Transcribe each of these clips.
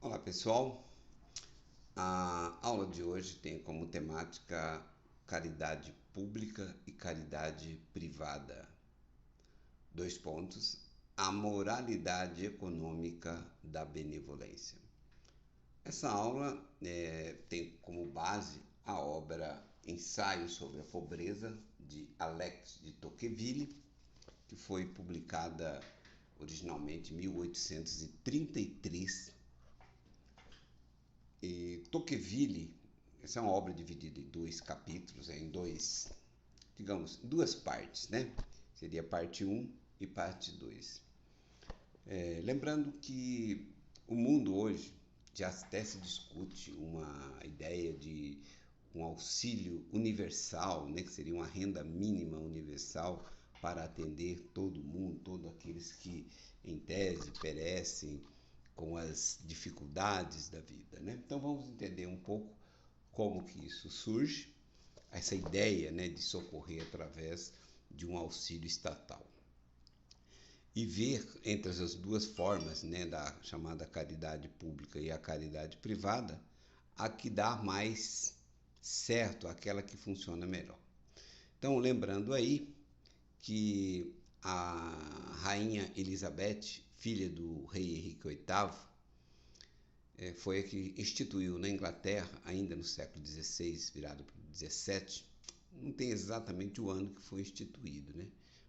Olá pessoal, a aula de hoje tem como temática caridade pública e caridade privada. Dois pontos, a moralidade econômica da benevolência. Essa aula tem como base a obra Ensaio sobre a Pobreza, de Alexis de Tocqueville, que foi publicada originalmente em 1833. Tocqueville, essa é uma obra dividida em dois capítulos, em duas partes, né? Seria parte 1 e parte 2. Lembrando que o mundo hoje já até se discute uma ideia de um auxílio universal, né? Que seria uma renda mínima universal para atender todo mundo, todos aqueles que, em tese, perecem com as dificuldades da vida, né? Então vamos entender um pouco como que isso surge, essa ideia, né, de socorrer através de um auxílio estatal. E ver entre as duas formas, né, da chamada caridade pública e a caridade privada, a que dá mais certo, aquela que funciona melhor. Então, lembrando aí que a rainha Elizabeth, filha do rei Henrique VIII, foi a que instituiu na Inglaterra, ainda no século XVI, virado para o XVII, não tem exatamente o ano que foi instituído, né?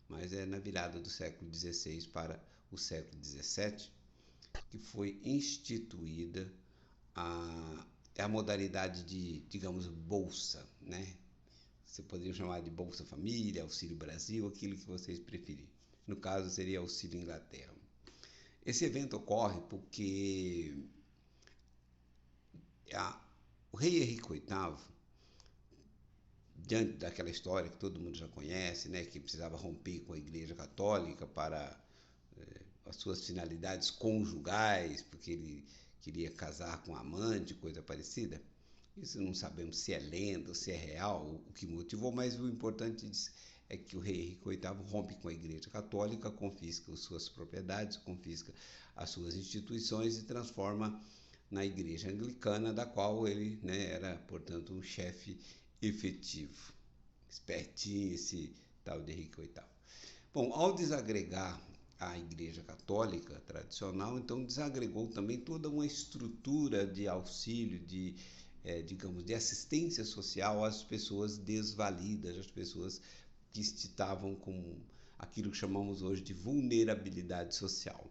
Mas é na virada do século XVI para o século XVII que foi instituída a modalidade de, digamos, bolsa, né? Você poderia chamar de Bolsa Família, Auxílio Brasil, aquilo que vocês preferirem. No caso, seria Auxílio Inglaterra. Esse evento ocorre porque o rei Henrique VIII, diante daquela história que todo mundo já conhece, né, que precisava romper com a Igreja Católica para as suas finalidades conjugais, porque ele queria casar com um amante, coisa parecida. Isso não sabemos se é lenda ou se é real, o que motivou, mas o importante é que o rei Henrique VIII rompe com a Igreja Católica, confisca as suas propriedades, confisca as suas instituições e transforma na Igreja Anglicana, da qual ele, né, era, portanto, um chefe efetivo. Espertinho esse tal de Henrique VIII. Bom, ao desagregar a Igreja Católica tradicional, então desagregou também toda uma estrutura de auxílio, digamos, de assistência social às pessoas desvalidas, às pessoas que estavam com aquilo que chamamos hoje de vulnerabilidade social.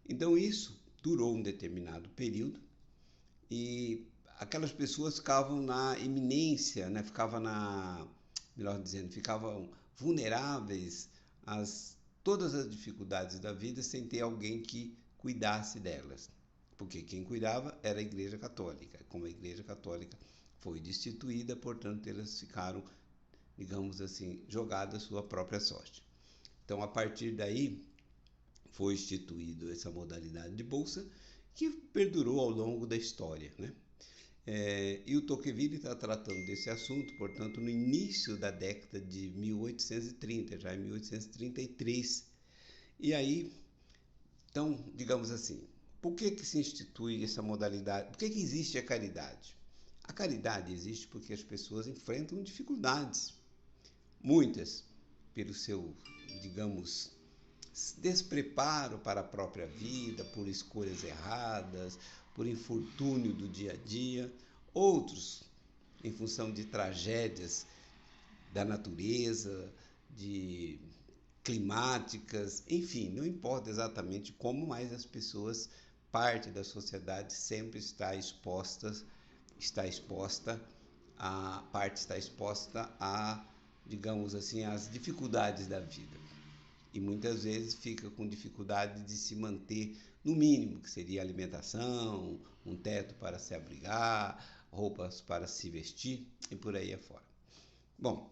Então isso durou um determinado período e aquelas pessoas ficavam na iminência, né? Ficavam vulneráveis a todas as dificuldades da vida sem ter alguém que cuidasse delas. Porque quem cuidava era a Igreja Católica. Como a Igreja Católica foi destituída, portanto, elas ficaram, digamos assim, jogadas à sua própria sorte. Então, a partir daí, foi instituída essa modalidade de bolsa que perdurou ao longo da história, né? E o Tocqueville está tratando desse assunto, portanto, no início da década de 1830, já em 1833. E aí, então, digamos assim, por que se institui essa modalidade? Por que existe a caridade? A caridade existe porque as pessoas enfrentam dificuldades, muitas, pelo seu, digamos, despreparo para a própria vida, por escolhas erradas, por infortúnio do dia a dia, outros em função de tragédias da natureza, de climáticas, enfim, não importa exatamente como, mas as pessoas, parte da sociedade sempre está exposta a, digamos assim, às dificuldades da vida. E muitas vezes fica com dificuldade de se manter no mínimo, que seria alimentação, um teto para se abrigar, roupas para se vestir e por aí afora. Bom,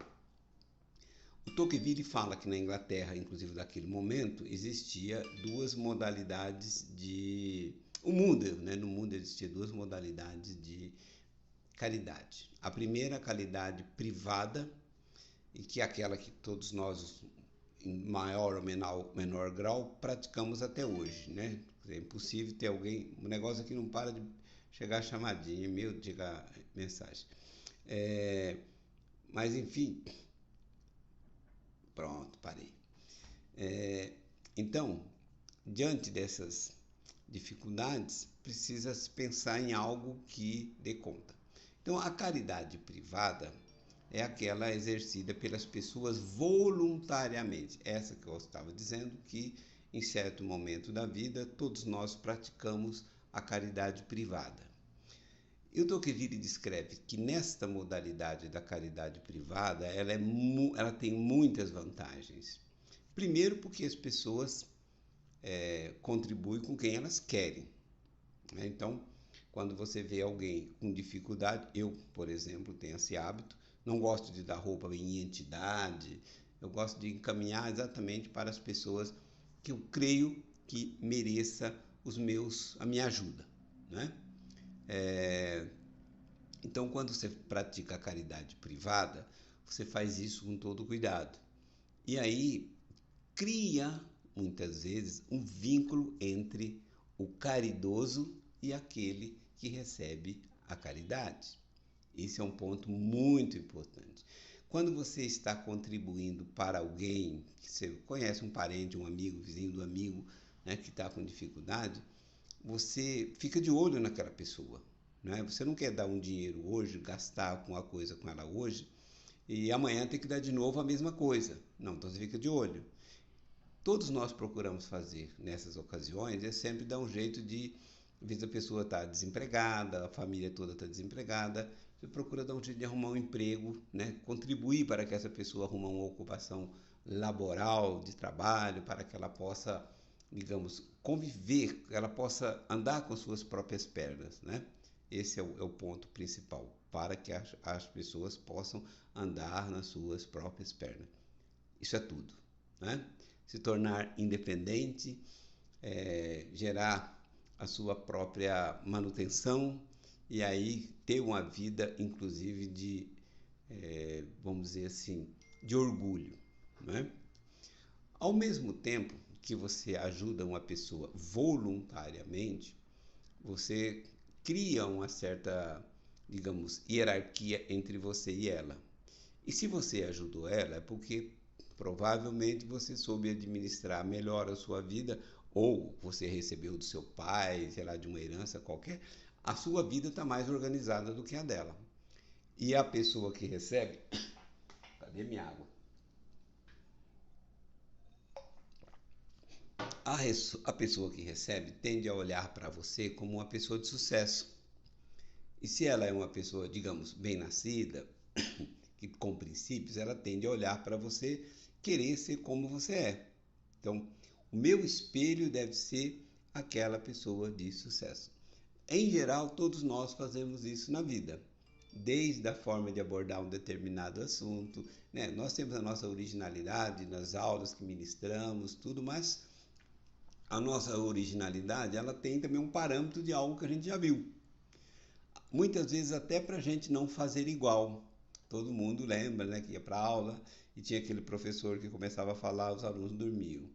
o Tocqueville fala que na Inglaterra, inclusive naquele momento, existia duas modalidades de... No mundo existia duas modalidades de caridade. A primeira, a caridade privada, e que é aquela que todos nós, em maior ou menor grau, praticamos até hoje, né? É impossível ter alguém, um negócio aqui não para de chegar chamadinha, e-mail, chegar mensagem. Mas enfim, pronto, parei. Então, diante dessas dificuldades, precisa se pensar em algo que dê conta. Então, a caridade privada é aquela exercida pelas pessoas voluntariamente. Essa que eu estava dizendo, que em certo momento da vida todos nós praticamos a caridade privada. E o Tocqueville descreve que nesta modalidade da caridade privada ela tem muitas vantagens. Primeiro, porque as pessoas contribuem com quem elas querem. Então, quando você vê alguém com dificuldade, eu, por exemplo, tenho esse hábito, não gosto de dar roupa em entidade, eu gosto de encaminhar exatamente para as pessoas que eu creio que mereça a minha ajuda, né? Então, quando você pratica a caridade privada, você faz isso com todo cuidado. E aí, cria, muitas vezes, um vínculo entre o caridoso e aquele que recebe a caridade. Esse é um ponto muito importante. Quando você está contribuindo para alguém, que você conhece um parente, um amigo, vizinho do amigo, né, que está com dificuldade, você fica de olho naquela pessoa. Né? Você não quer dar um dinheiro hoje, gastar com a coisa com ela hoje, e amanhã ter que dar de novo a mesma coisa. Não, então você fica de olho. Todos nós procuramos fazer nessas ocasiões, sempre dar um jeito de, às vezes a pessoa está desempregada, a família toda está desempregada, você procura dar um jeito de arrumar um emprego, né? Contribuir para que essa pessoa arrume uma ocupação laboral, de trabalho, para que ela possa, digamos, conviver, ela possa andar com suas próprias pernas, né? Esse é o ponto principal, para que as pessoas possam andar nas suas próprias pernas. Isso é tudo, né? Se tornar independente, gerar a sua própria manutenção e aí ter uma vida, inclusive, vamos dizer assim, de orgulho, né? Ao mesmo tempo que você ajuda uma pessoa voluntariamente, você cria uma certa, digamos, hierarquia entre você e ela. E se você ajudou ela, é porque provavelmente você soube administrar melhor a sua vida, ou você recebeu do seu pai, sei lá, de uma herança qualquer, a sua vida está mais organizada do que a dela. E a pessoa que recebe, cadê minha água? A pessoa que recebe tende a olhar para você como uma pessoa de sucesso. E se ela é uma pessoa, digamos, bem-nascida, que com princípios, ela tende a olhar para você, querer ser como você é. Então, o meu espelho deve ser aquela pessoa de sucesso. Em geral, todos nós fazemos isso na vida, desde a forma de abordar um determinado assunto, né? Nós temos a nossa originalidade nas aulas que ministramos, tudo, mas a nossa originalidade, ela tem também um parâmetro de algo que a gente já viu. Muitas vezes até para a gente não fazer igual. Todo mundo lembra, né, que ia para a aula e tinha aquele professor que começava a falar, os alunos dormiam.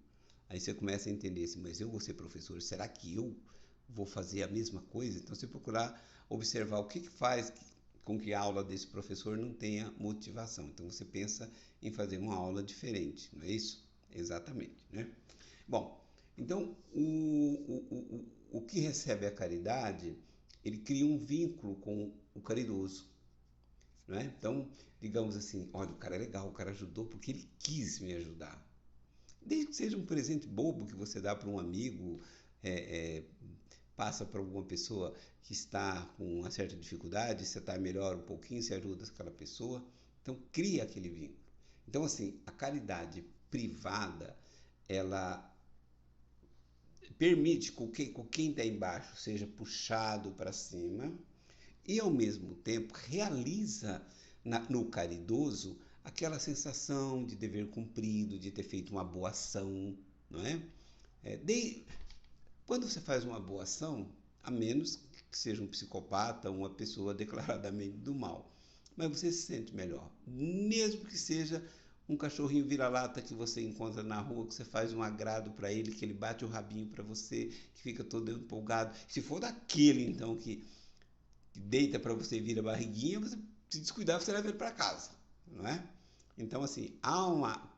Aí você começa a entender assim, mas eu vou ser professor, será que eu vou fazer a mesma coisa? Então você procurar observar o que faz com que a aula desse professor não tenha motivação. Então você pensa em fazer uma aula diferente, não é isso? Exatamente, né? Bom, então o que recebe a caridade, ele cria um vínculo com o caridoso. Né? Então, digamos assim, olha, o cara é legal, o cara ajudou porque ele quis me ajudar. Desde que seja um presente bobo que você dá para um amigo, passa para alguma pessoa que está com uma certa dificuldade, você está melhor um pouquinho, você ajuda aquela pessoa. Então, cria aquele vínculo. Então, assim, a caridade privada, ela permite que quem está embaixo seja puxado para cima, e ao mesmo tempo realiza no caridoso aquela sensação de dever cumprido, de ter feito uma boa ação, não é? Quando você faz uma boa ação, a menos que seja um psicopata, uma pessoa declaradamente do mal, mas você se sente melhor, mesmo que seja um cachorrinho vira-lata que você encontra na rua, que você faz um agrado para ele, que ele bate o rabinho para você, que fica todo empolgado. Se for daquele, então, que deita para você e vira barriguinha, você se descuidar, você leva ele para casa, não é? Então, assim,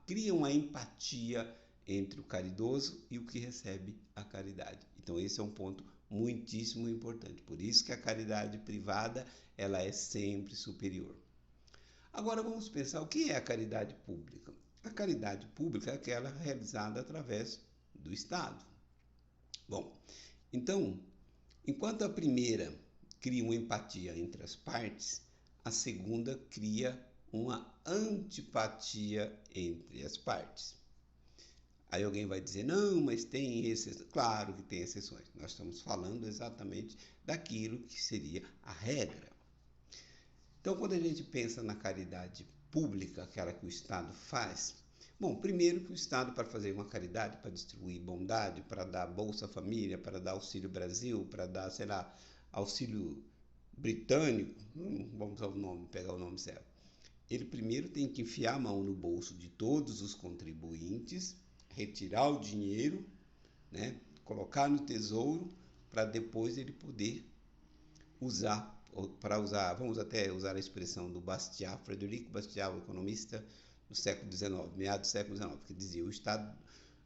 cria uma empatia entre o caridoso e o que recebe a caridade. Então, esse é um ponto muitíssimo importante. Por isso que a caridade privada, ela é sempre superior. Agora vamos pensar o que é a caridade pública. A caridade pública é aquela realizada através do Estado. Bom, então, enquanto a primeira cria uma empatia entre as partes, a segunda cria uma antipatia entre as partes. Aí alguém vai dizer, não, mas tem exceções. Claro que tem exceções. Nós estamos falando exatamente daquilo que seria a regra. Então, quando a gente pensa na caridade pública, aquela que o Estado faz, bom, primeiro que o Estado, para fazer uma caridade, para distribuir bondade, para dar Bolsa Família, para dar Auxílio Brasil, para dar, sei lá, Auxílio Britânico, vamos ao nome, pegar o nome certo. Ele primeiro tem que enfiar a mão no bolso de todos os contribuintes, retirar o dinheiro, né, colocar no tesouro, para depois ele poder usar, vamos até usar a expressão do Bastiat, Frederico Bastiat, o economista do século XIX, meados do século XIX, que dizia: o Estado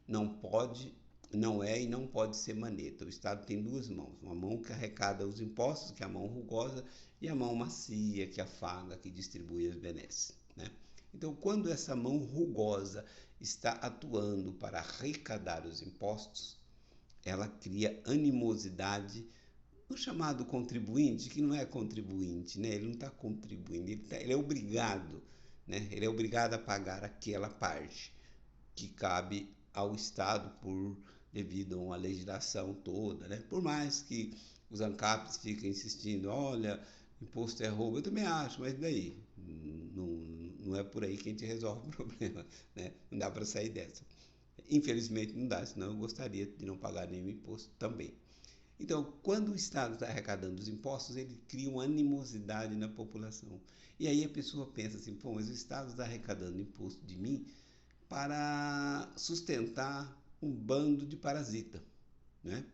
não é e não pode ser maneta. O Estado tem duas mãos, uma mão que arrecada os impostos, que é a mão rugosa, e a mão macia, que afaga, que distribui as benesses, né? Então, quando essa mão rugosa está atuando para arrecadar os impostos, ela cria animosidade no chamado contribuinte, que não é contribuinte, né? Ele não está contribuindo, ele é obrigado, né? Ele é obrigado a pagar aquela parte que cabe ao Estado devido a uma legislação toda, né? Por mais que os ANCAPs fiquem insistindo, olha, imposto é roubo, eu também acho, mas daí? Não é por aí que a gente resolve o problema, né? Não dá para sair dessa. Infelizmente não dá, senão eu gostaria de não pagar nenhum imposto também. Então, quando o Estado está arrecadando os impostos, ele cria uma animosidade na população. E aí a pessoa pensa assim, pô, mas o Estado está arrecadando imposto de mim para sustentar um bando de parasita, né?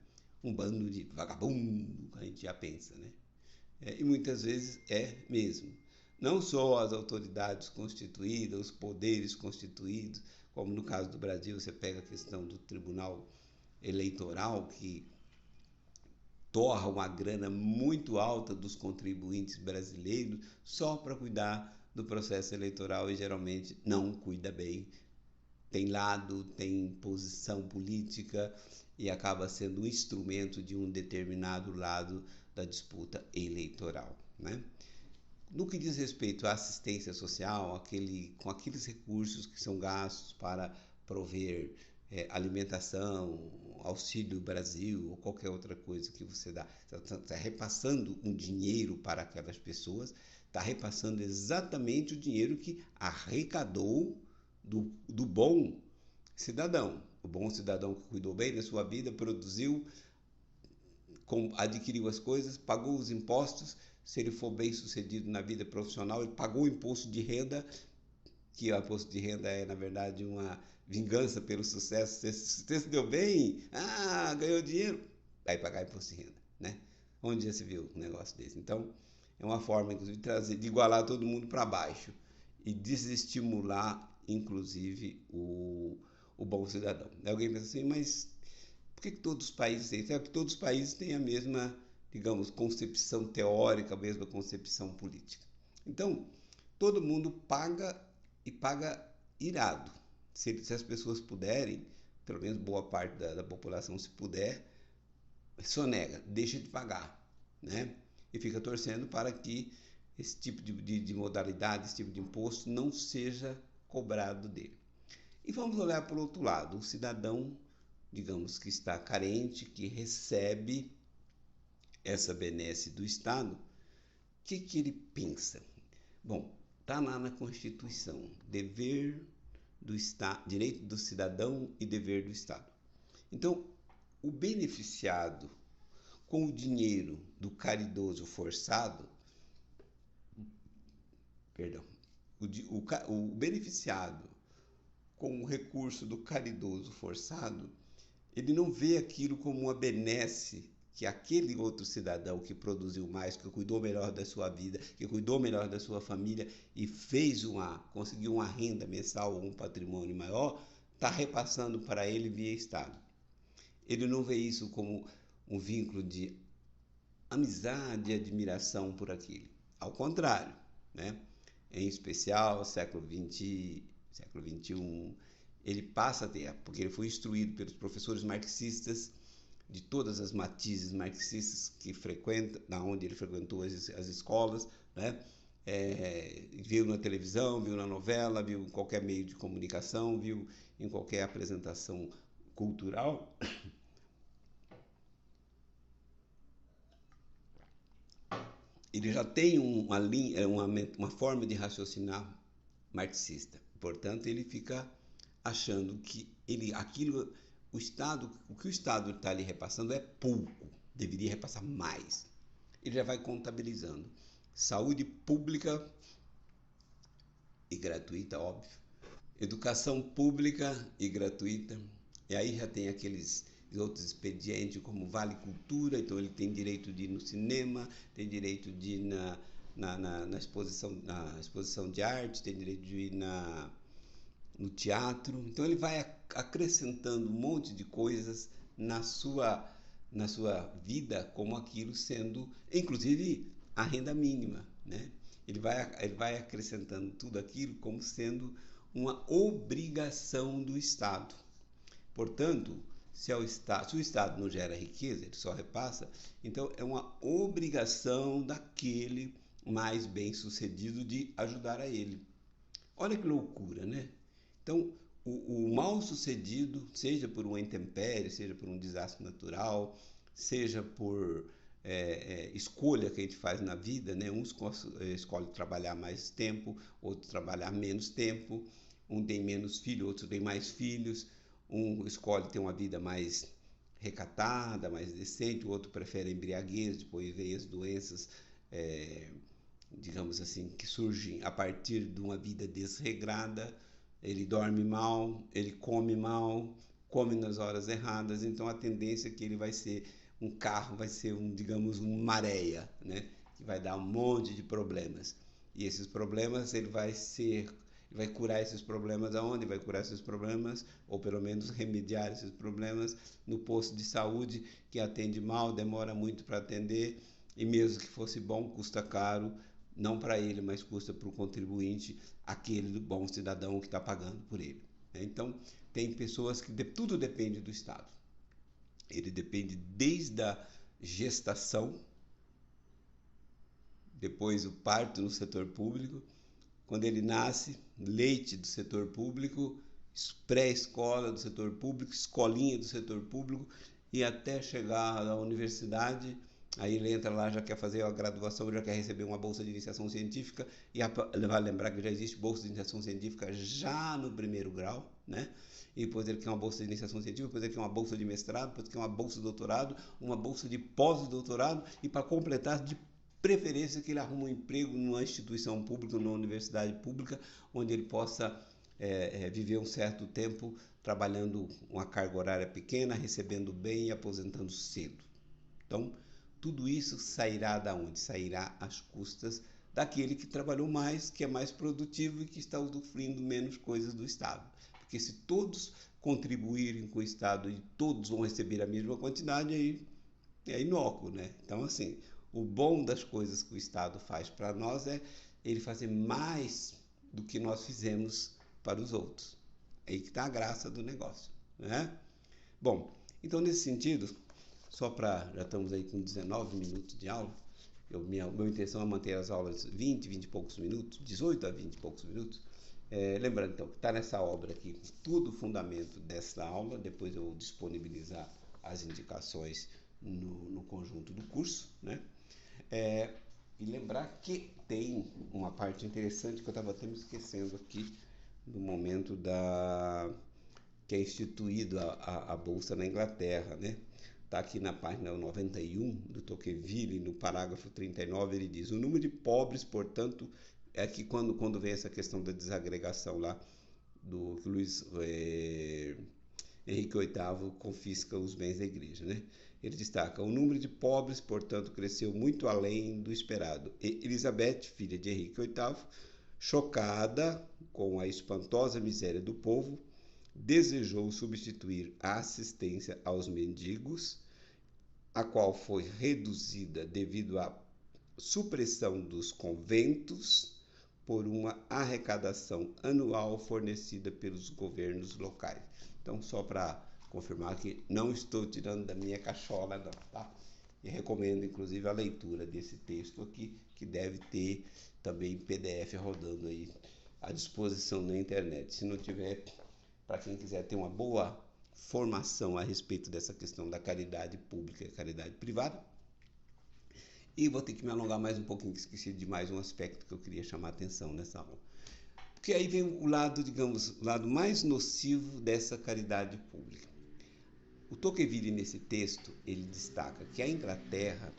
Um bando de vagabundo, a gente já pensa, né? E muitas vezes é mesmo. Não só as autoridades constituídas, os poderes constituídos, como no caso do Brasil, você pega a questão do Tribunal Eleitoral, que torra uma grana muito alta dos contribuintes brasileiros só para cuidar do processo eleitoral e geralmente não cuida bem. Tem lado, tem posição política e acaba sendo um instrumento de um determinado lado da disputa eleitoral, né? No que diz respeito à assistência social, com aqueles recursos que são gastos para prover alimentação, Auxílio Brasil ou qualquer outra coisa que você dá, está repassando um dinheiro para aquelas pessoas, está repassando exatamente o dinheiro que arrecadou do bom cidadão. O bom cidadão que cuidou bem da sua vida, produziu, adquiriu as coisas, pagou os impostos. Se ele for bem sucedido na vida profissional, ele pagou o imposto de renda, que o imposto de renda é, na verdade, uma vingança pelo sucesso. Você se deu bem, ganhou dinheiro, vai pagar imposto de renda, né? Onde já se viu um negócio desse? Então, é uma forma, inclusive, de igualar todo mundo para baixo e desestimular, inclusive, o bom cidadão. Alguém pensa assim, mas por que todos os países têm? É que todos os países têm a mesma, digamos, concepção teórica, a mesma concepção política. Então, todo mundo paga e paga irado. Se as pessoas puderem, pelo menos boa parte da população, se puder, sonega, deixa de pagar, né? E fica torcendo para que esse tipo de modalidade, esse tipo de imposto não seja cobrado dele. E vamos olhar para o outro lado, o cidadão, digamos, que está carente, que recebe essa benesse do Estado, o que ele pensa? Bom, está lá na Constituição, dever do Estado, direito do cidadão e dever do Estado. Então, o beneficiado com o dinheiro do caridoso forçado, perdão, o beneficiado com o recurso do caridoso forçado, ele não vê aquilo como uma benesse que aquele outro cidadão que produziu mais, que cuidou melhor da sua vida, que cuidou melhor da sua família e conseguiu uma renda mensal ou um patrimônio maior, está repassando para ele via Estado. Ele não vê isso como um vínculo de amizade e admiração por aquele. Ao contrário, né? Em especial, século XX, século XXI, ele passa a ter, porque ele foi instruído pelos professores marxistas de todas as matizes marxistas que frequenta, na onde ele frequentou as escolas, né? Viu na televisão, viu na novela, viu em qualquer meio de comunicação, viu em qualquer apresentação cultural. Ele já tem uma forma de raciocinar marxista. Portanto, ele fica achando que o que o Estado está lhe repassando é pouco, deveria repassar mais. Ele já vai contabilizando. Saúde pública e gratuita, óbvio. Educação pública e gratuita. E aí já tem aqueles outros expedientes como Vale Cultura, então ele tem direito de ir no cinema, tem direito de ir na exposição de arte, tem direito de ir no teatro. Então ele vai acrescentando um monte de coisas na sua vida, como aquilo sendo, inclusive, a renda mínima, né? Ele vai acrescentando tudo aquilo como sendo uma obrigação do Estado. Portanto, se o Estado não gera riqueza, ele só repassa, então é uma obrigação daquele mais bem-sucedido de ajudar a ele. Olha que loucura, né? Então, o mal-sucedido, seja por uma intempérie, seja por um desastre natural, seja por escolha que a gente faz na vida, né? Um escolhe trabalhar mais tempo, outro trabalhar menos tempo, um tem menos filhos, outro tem mais filhos, um escolhe ter uma vida mais recatada, mais decente, o outro prefere a embriaguez, depois vem as doenças, digamos assim, que surgem a partir de uma vida desregrada. Ele dorme mal, ele come mal, come nas horas erradas, então a tendência é que ele vai ser um carro, vai ser digamos, uma maréia, né? Que vai dar um monte de problemas. E esses problemas ele vai curar esses problemas aonde? Vai curar esses problemas, ou pelo menos remediar esses problemas no posto de saúde, que atende mal, demora muito para atender, e mesmo que fosse bom, custa caro, não para ele, mas custa para o contribuinte, aquele bom cidadão que está pagando por ele. Então, tem pessoas que tudo depende do Estado. Ele depende desde a gestação, depois o parto no setor público, quando ele nasce, leite do setor público, pré-escola do setor público, escolinha do setor público, e até chegar à universidade. Aí ele entra lá, já quer fazer a graduação, já quer receber uma bolsa de iniciação científica, e vai lembrar que já existe bolsa de iniciação científica já no primeiro grau, né? E depois ele quer uma bolsa de iniciação científica, depois ele quer uma bolsa de mestrado, depois ele quer uma bolsa de doutorado, uma bolsa de pós-doutorado, e para completar, de preferência que ele arruma um emprego numa instituição pública, numa universidade pública, onde ele possa viver um certo tempo trabalhando uma carga horária pequena, recebendo bem e aposentando cedo. Então, tudo isso sairá da onde? Sairá às custas daquele que trabalhou mais, que é mais produtivo e que está usufruindo menos coisas do Estado. Porque se todos contribuírem com o Estado e todos vão receber a mesma quantidade, aí é inócuo, né? Então, assim, o bom das coisas que o Estado faz para nós é ele fazer mais do que nós fizemos para os outros. É aí que está a graça do negócio, né? Bom, então nesse sentido, já estamos aí com 19 minutos de aula, minha intenção é manter as aulas 20 e poucos minutos, 18 a 20 e poucos minutos. Lembrando então que está nessa obra aqui, tudo o fundamento dessa aula, depois eu vou disponibilizar as indicações no conjunto do curso, né? E lembrar que tem uma parte interessante que eu estava até me esquecendo aqui no momento que é instituído a Bolsa na Inglaterra, né? Está aqui na página 91 do Tocqueville, no parágrafo 39, ele diz: o número de pobres, portanto, é que quando vem essa questão da desagregação lá que Luís Henrique VIII confisca os bens da igreja, né? Ele destaca: o número de pobres, portanto, cresceu muito além do esperado. E Elizabeth, filha de Henrique VIII, chocada com a espantosa miséria do povo, desejou substituir a assistência aos mendigos, a qual foi reduzida devido à supressão dos conventos, por uma arrecadação anual fornecida pelos governos locais. Então, só para confirmar que não estou tirando da minha cachola, não, tá? E recomendo, inclusive, a leitura desse texto aqui, que deve ter também PDF rodando aí à disposição na internet. Se não tiver, para quem quiser ter uma boa formação a respeito dessa questão da caridade pública e caridade privada. E vou ter que me alongar mais um pouquinho, que esqueci de mais um aspecto que eu queria chamar a atenção nessa aula. Porque aí vem o lado, digamos, o lado mais nocivo dessa caridade pública. O Tocqueville, nesse texto, ele destaca que a Inglaterra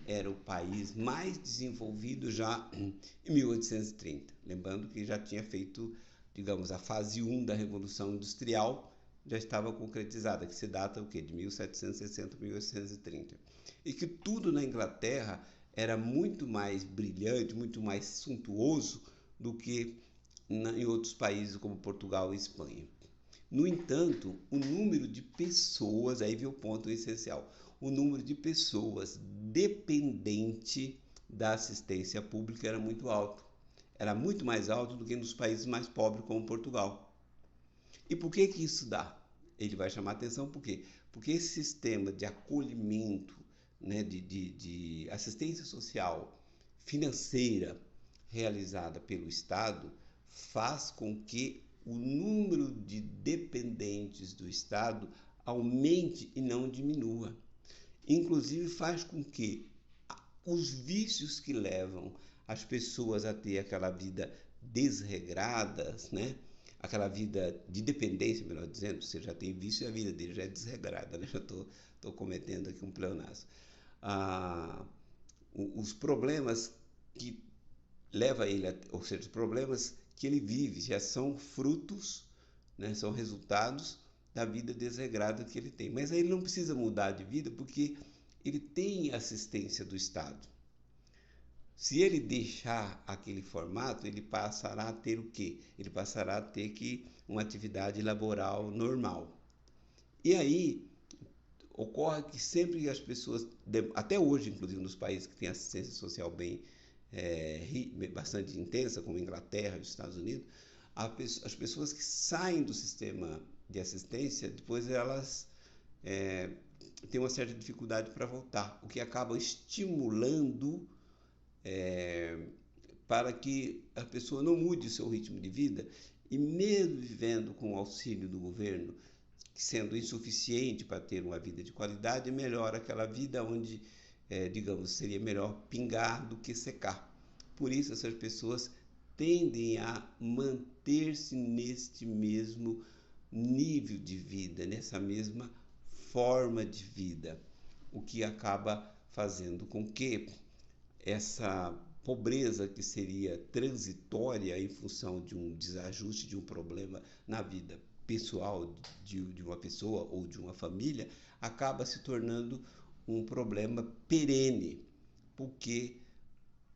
era o país mais desenvolvido já em 1830. Lembrando que já tinha feito, digamos, a fase 1 da Revolução Industrial, já estava concretizada, que se data o quê? De 1760 a 1830. E que tudo na Inglaterra era muito mais brilhante, muito mais suntuoso do que em outros países como Portugal e Espanha. No entanto, o número de pessoas, aí vem o ponto essencial, o número de pessoas dependente da assistência pública era muito alto. Era muito mais alto do que nos países mais pobres como Portugal. E por que isso dá? Ele vai chamar a atenção por quê? Porque esse sistema de acolhimento, né, de assistência social financeira realizada pelo Estado faz com que o número de dependentes do Estado aumente e não diminua. Inclusive faz com que os vícios que levam as pessoas a ter aquela vida desregrada, né? Aquela vida de dependência, melhor dizendo, você já tem vício e a vida dele já é desregrada, né? Já estou cometendo aqui um pleonasmo. Os problemas que leva ele, ou seja, os problemas que ele vive já são frutos, né, são resultados da vida desregrada que ele tem. Mas aí ele não precisa mudar de vida porque ele tem assistência do Estado. Se ele deixar aquele formato, ele passará a ter o quê? Ele passará a ter uma atividade laboral normal. E aí ocorre que sempre as pessoas, até hoje, inclusive nos países que têm assistência social bastante intensa, como a Inglaterra e os Estados Unidos, as pessoas que saem do sistema de assistência, depois elas têm uma certa dificuldade para voltar, o que acaba estimulando para que a pessoa não mude o seu ritmo de vida, e mesmo vivendo com o auxílio do governo, sendo insuficiente para ter uma vida de qualidade, é melhor aquela vida onde, digamos, seria melhor pingar do que secar. Por isso, essas pessoas tendem a manter-se neste mesmo nível de vida, nessa mesma forma de vida, o que acaba fazendo com que essa pobreza que seria transitória em função de um desajuste, de um problema na vida pessoal de uma pessoa ou de uma família, acaba se tornando um problema perene, porque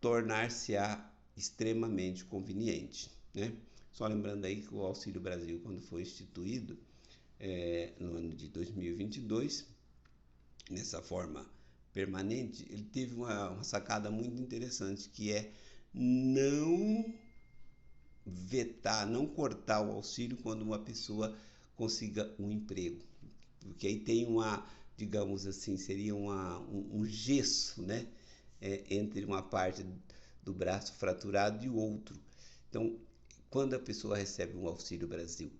tornar-se-á extremamente conveniente, né? Só lembrando aí que o Auxílio Brasil, quando foi instituído no ano de 2022, nessa forma permanente, ele teve uma sacada muito interessante, que é não vetar, não cortar o auxílio quando uma pessoa consiga um emprego, porque aí tem digamos assim, seria um gesso, né, entre uma parte do braço fraturado e o outro. Então, quando a pessoa recebe um Auxílio Brasil,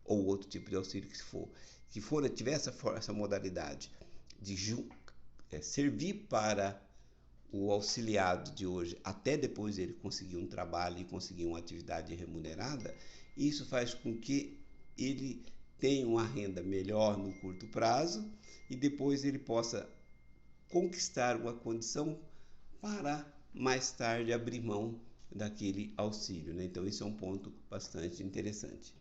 ou outro tipo de auxílio que tiver essa modalidade de servir para o auxiliado de hoje, até depois ele conseguir um trabalho e conseguir uma atividade remunerada, isso faz com que ele tenha uma renda melhor no curto prazo e depois ele possa conquistar uma condição para mais tarde abrir mão daquele auxílio, né? Então, isso é um ponto bastante interessante.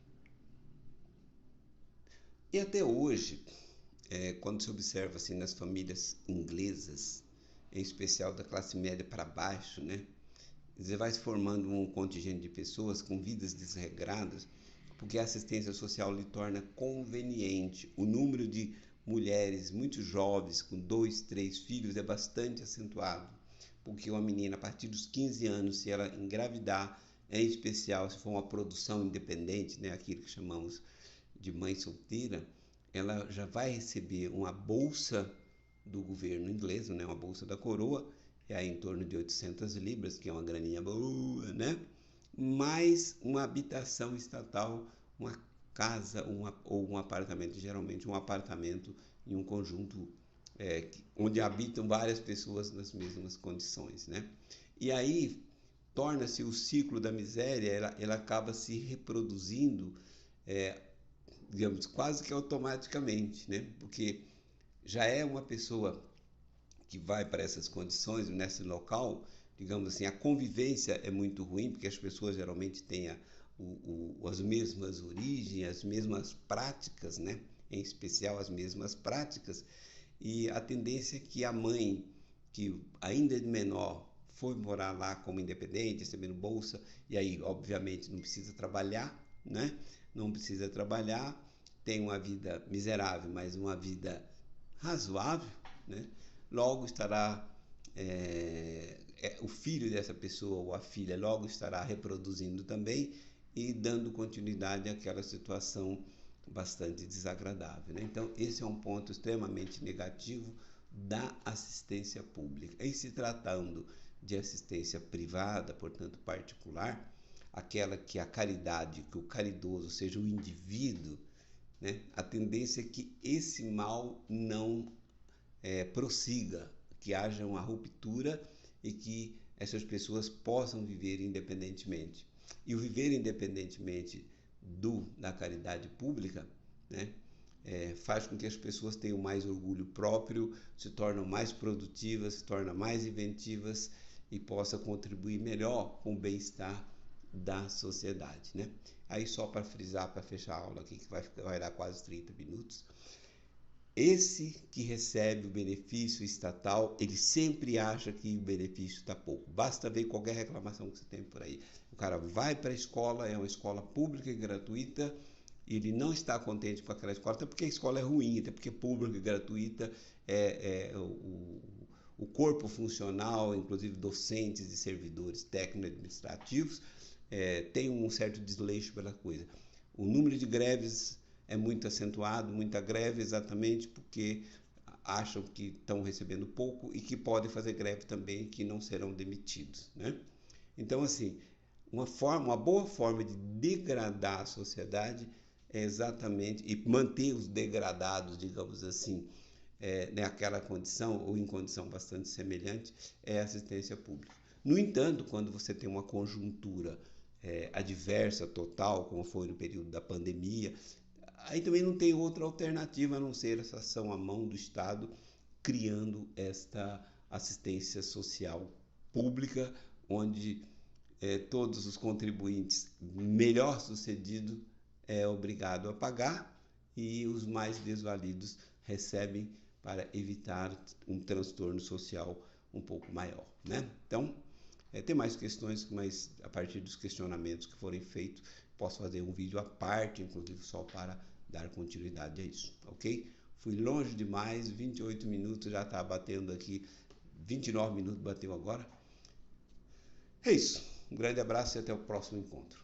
E até hoje, quando se observa assim nas famílias inglesas, em especial da classe média para baixo, né? Você vai se formando um contingente de pessoas com vidas desregradas, porque a assistência social lhe torna conveniente. O número de mulheres muito jovens, com 2, 3 filhos, é bastante acentuado, porque uma menina, a partir dos 15 anos, se ela engravidar, em especial se for uma produção independente, né, aquilo que chamamos de mãe solteira, ela já vai receber uma bolsa do governo inglês, né, uma bolsa da coroa, é aí em torno de 800 libras, que é uma graninha boa, né? Mais uma habitação estatal, uma casa ou um apartamento, geralmente um apartamento em um conjunto onde habitam várias pessoas nas mesmas condições, né? E aí torna-se o ciclo da miséria, ela acaba se reproduzindo, digamos, quase que automaticamente, né? Porque já é uma pessoa que vai para essas condições, nesse local, digamos assim, a convivência é muito ruim, porque as pessoas geralmente têm as mesmas origens, as mesmas práticas, né? Em especial as mesmas práticas, e a tendência é que a mãe, que ainda é menor, foi morar lá como independente, recebendo bolsa, e aí, obviamente, não precisa trabalhar, né? Não precisa trabalhar, tem uma vida miserável, mas uma vida razoável, né? Logo estará o filho dessa pessoa ou a filha logo estará reproduzindo também e dando continuidade àquela situação bastante desagradável, né? Então, esse é um ponto extremamente negativo da assistência pública. Em se tratando de assistência privada, portanto particular, aquela que a caridade, que o caridoso seja o indivíduo, né? A tendência é que esse mal não prossiga, que haja uma ruptura e que essas pessoas possam viver independentemente. E o viver independentemente da caridade pública, né, faz com que as pessoas tenham mais orgulho próprio, se tornam mais produtivas, se tornam mais inventivas e possam contribuir melhor com o bem-estar da sociedade, né? Aí só para frisar, para fechar a aula aqui, que vai dar quase 30 minutos, esse que recebe o benefício estatal, ele sempre acha que o benefício está pouco. Basta ver qualquer reclamação que você tem por aí. O cara vai para a escola, é uma escola pública e gratuita, e ele não está contente com aquela escola, até porque a escola é ruim, até porque pública e gratuita o corpo funcional, inclusive docentes e servidores técnico-administrativos, tem um certo desleixo pela coisa. O número de greves é muito acentuado, muita greve exatamente porque acham que estão recebendo pouco e que podem fazer greve também, que não serão demitidos, né? Então, assim, uma boa forma de degradar a sociedade é exatamente, e manter os degradados, digamos assim, naquela condição ou em condição bastante semelhante, é a assistência pública. No entanto, quando você tem uma conjuntura adversa, total, como foi no período da pandemia, aí também não tem outra alternativa a não ser essa ação à mão do Estado, criando esta assistência social pública, onde todos os contribuintes melhor sucedidos é obrigado a pagar e os mais desvalidos recebem para evitar um transtorno social um pouco maior, né? Então, tem mais questões, mas a partir dos questionamentos que forem feitos, posso fazer um vídeo à parte, inclusive só para dar continuidade a isso, ok? Fui longe demais, 28 minutos, já está batendo aqui, 29 minutos bateu agora. É isso, um grande abraço e até o próximo encontro.